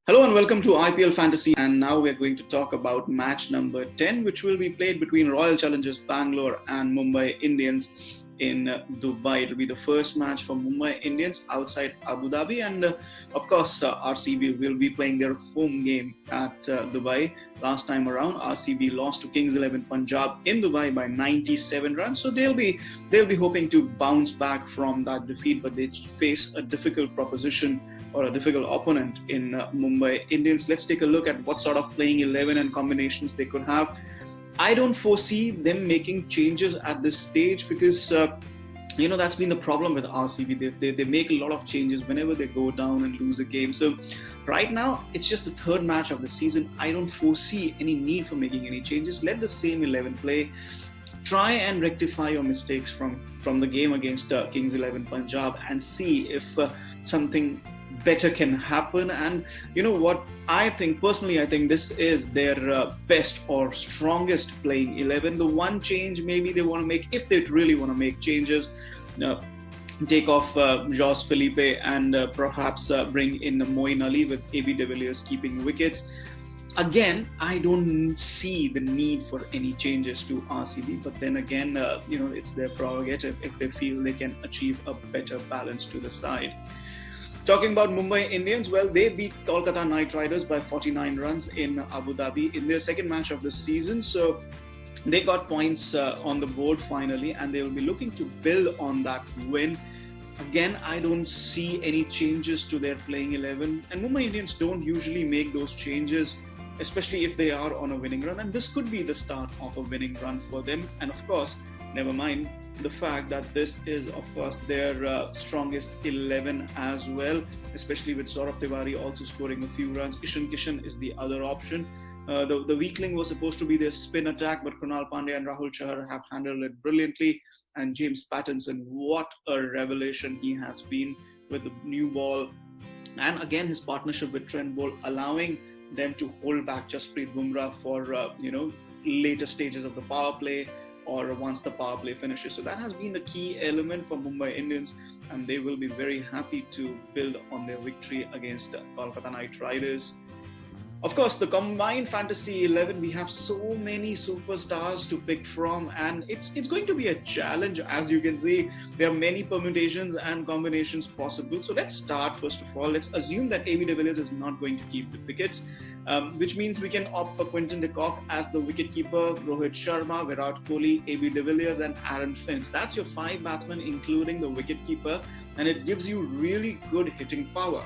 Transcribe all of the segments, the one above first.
Hello and welcome to IPL Fantasy, and now we're going to talk about match number 10, which will be played between Royal Challengers Bangalore and Mumbai Indians in Dubai. It will be the first match for Mumbai Indians outside Abu Dhabi, and of course RCB will be playing their home game at Dubai. Last time around, RCB lost to Kings XI Punjab in Dubai by 97 runs, so they'll be hoping to bounce back from that defeat, but they face a difficult proposition or a difficult opponent in Mumbai Indians. Let's take a look at what sort of playing 11 and combinations they could have. I don't foresee them making changes at this stage because, that's been the problem with RCB. They make a lot of changes whenever they go down and lose a game. So right now, it's just the third match of the season. I don't foresee any need for making any changes. Let the same 11 play. Try and rectify your mistakes from the game against Kings XI Punjab and see if something better can happen. And you know what, I think this is their best or strongest playing 11. The one change maybe they want to make, if they really want to make changes, take off Jos Felipe and perhaps bring in Moeen Ali with AB de Villiers keeping wickets. Again, I don't see the need for any changes to RCB, but then again, it's their prerogative if they feel they can achieve a better balance to the side. Talking about Mumbai Indians, well, they beat Kolkata Knight Riders by 49 runs in Abu Dhabi in their second match of the season. So they got points on the board finally, and they will be looking to build on that win. Again, I don't see any changes to their playing 11, and Mumbai Indians don't usually make those changes, especially if they are on a winning run. And this could be the start of a winning run for them. And of course, never mind the fact that this is, of course, their strongest 11 as well, especially with Saurabh Tiwari also scoring a few runs. Ishan Kishan is the other option. The weakling was supposed to be their spin attack, but Krunal Pandya and Rahul Chahar have handled it brilliantly. And James Pattinson, what a revelation he has been with the new ball. And again, his partnership with Trent Boult, allowing them to hold back Jasprit Bumrah for, later stages of the power play, or once the power play finishes. So that has been the key element for Mumbai Indians, and they will be very happy to build on their victory against Kolkata Knight Riders. Of course, the combined fantasy 11, we have so many superstars to pick from, and it's going to be a challenge. As you can see, there are many permutations and combinations possible. So let's start first of all. Let's assume that AB de Villiers is not going to keep the wickets, which means we can opt for Quinton de Kock as the wicketkeeper, Rohit Sharma, Virat Kohli, AB de Villiers and Aaron Finch. That's your 5 batsmen, including the wicketkeeper, and it gives you really good hitting power.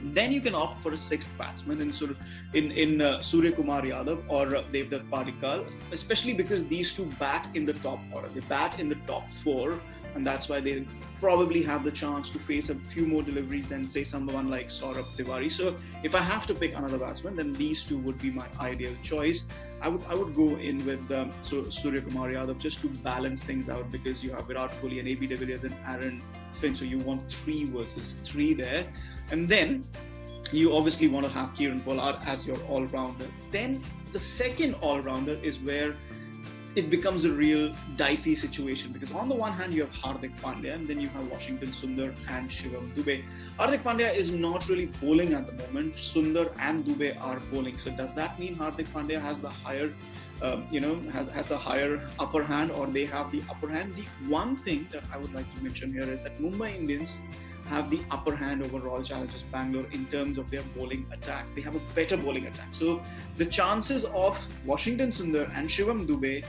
Then you can opt for a 6th batsman in Suryakumar Yadav or Devdutt Padikkal, especially because these two bat in the top order. They bat in the top 4, and that's why they probably have the chance to face a few more deliveries than, say, someone like Saurabh Tiwari. So if I have to pick another batsman, then these two would be my ideal choice. I would go in with Suryakumar Yadav just to balance things out, because you have Virat Kohli and AB de Villiers and Aaron Finch, so you want 3 versus 3 there. And then you obviously want to have Kieran Pollard as your all-rounder. Then the second all-rounder is where it becomes a real dicey situation, because on the one hand you have Hardik Pandya, and then you have Washington Sundar and Shivam Dube. Hardik Pandya is not really bowling at the moment. Sundar and Dube are bowling. So does that mean Hardik Pandya has the higher has the higher upper hand, or they have the upper hand? The one thing that I would like to mention here is that Mumbai Indians have the upper hand over Royal Challengers Bangalore in terms of their bowling attack. They have a better bowling attack. So the chances of Washington Sundar and Shivam Dube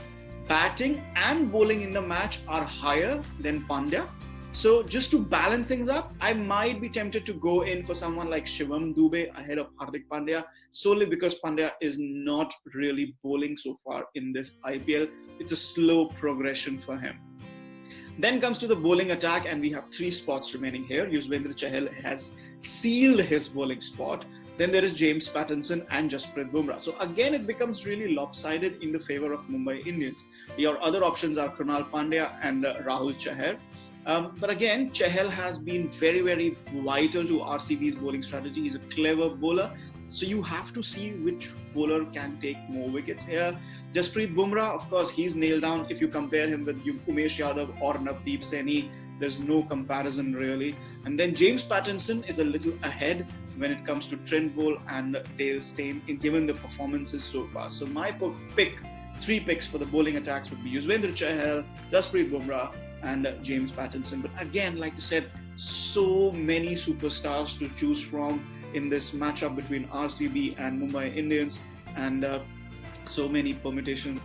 batting and bowling in the match are higher than Pandya. So just to balance things up, I might be tempted to go in for someone like Shivam Dube ahead of Hardik Pandya, solely because Pandya is not really bowling so far in this IPL. It's a slow progression for him. Then comes to the bowling attack, and we have 3 spots remaining here. Yuzvendra Chahal has sealed his bowling spot. Then there is James Pattinson and Jasprit Bumrah. So again, it becomes really lopsided in the favor of Mumbai Indians. Your other options are Krunal Pandya and Rahul Chahar. But again, Chahal has been very, very vital to RCB's bowling strategy. He's a clever bowler. So you have to see which bowler can take more wickets here. Jasprit Bumrah, of course, he's nailed down. If you compare him with Umesh Yadav or Navdeep Saini, there's no comparison really. And then James Pattinson is a little ahead. when it comes to Trent Boult and Dale Steyn, given the performances so far. So my three picks for the bowling attacks would be Yuzvendra Chahal, Jasprit Bumrah, and James Pattinson. But again, like you said, so many superstars to choose from in this matchup between RCB and Mumbai Indians, and so many permutations